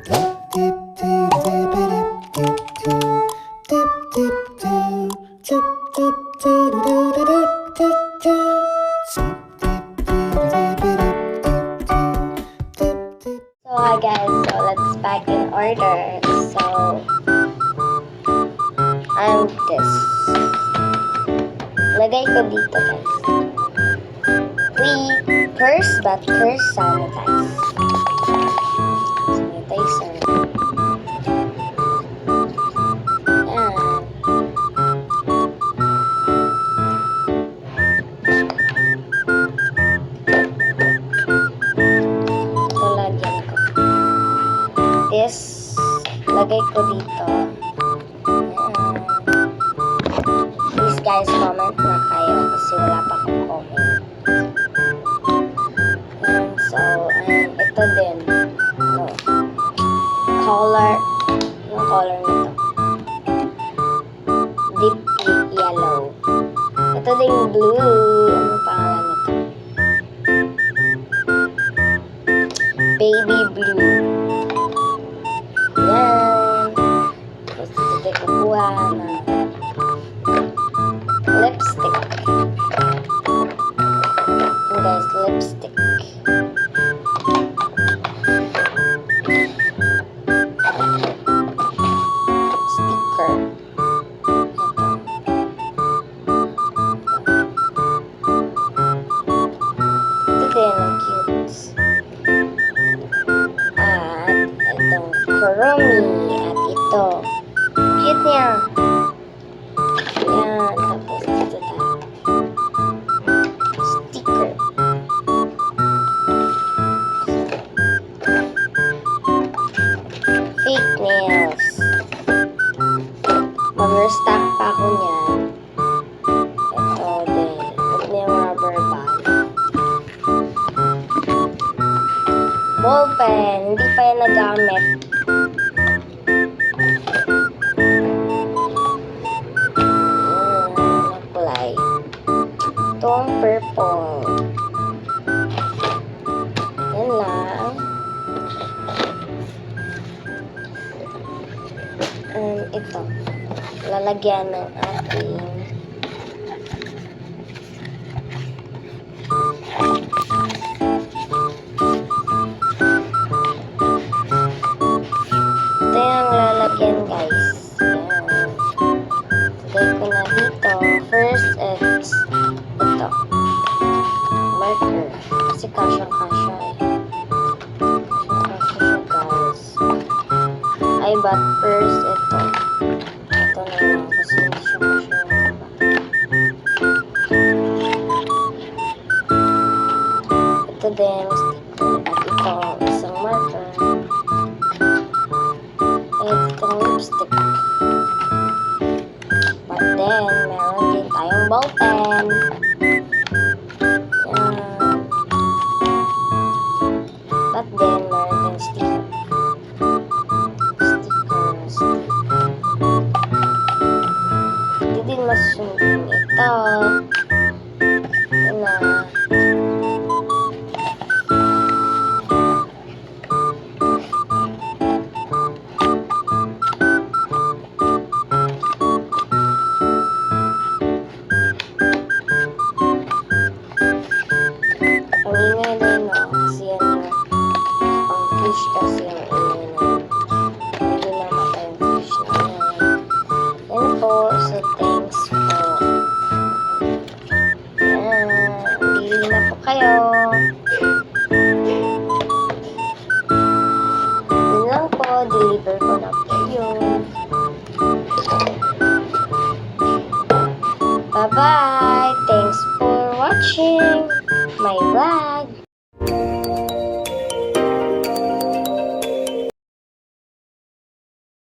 So hi guys, so let's back in order. So I'm this. Lagay ko dito guys. We curse but curse sanitize. Sanitizer. Yan. Lalagyan ko. This, lagay ko dito. Yan. Please guys, comment na kayo kasi wala pa akong comment. And so, ito din. No. Color. Yung color nito. Deep yellow. Ito din blue. Ano pangalan nito? Baby blue. Yan. Tapos dito kukuha na lipstick. Yan guys, lipstick. Sticker. Ito din, ang cute. At itong kurumi. At ito. Cute niya. Yan. Tapos ito tayo. Sticker. Fake nails. Mag-restock pa ako niyan. Ito din. Ito na yung rubber band. Ballpen. Hindi pa yan nagamit. Apply. Itong purple. Yan lang. And ito. Lalagyan ng ating ito yung lalagyan guys. Yan. Lagay ko na dito. First, it's ito. Marker. Kasi kasya-kasya eh. Kasya siya guys. Ay, but first, ito. Ito na lang. Kasi hindi siya kasya. Ito din, sticker. At ito, isang marker. At itong lipstick. But then, meron din tayong ballpen. Yan. But then, meron din sticker. Stickers. Hindi din masundin ito. Yan na. Ang ingay na yun, no? Kasi yan yung pang fish kasi yung ingay na yun. Hindi namatay yung fish na yan. Yan po. So, thanks po. Yan. Bili na po kayo. Yun lang po. Deliver ko na po yun. Bye-bye. Thanks for watching my vlog.